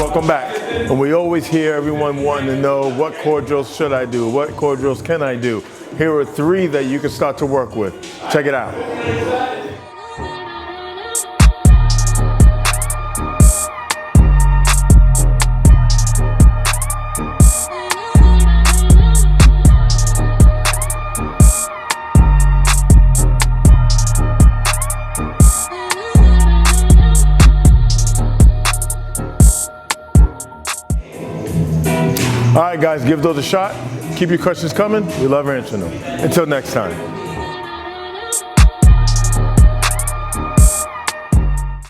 Welcome back. And we always hear everyone wanting to know, what core drills should I do? What core drills can I do? Here are 3 that you can start to work with. Check it out. All right, guys, give those a shot. Keep your questions coming. We love answering them. Until next time.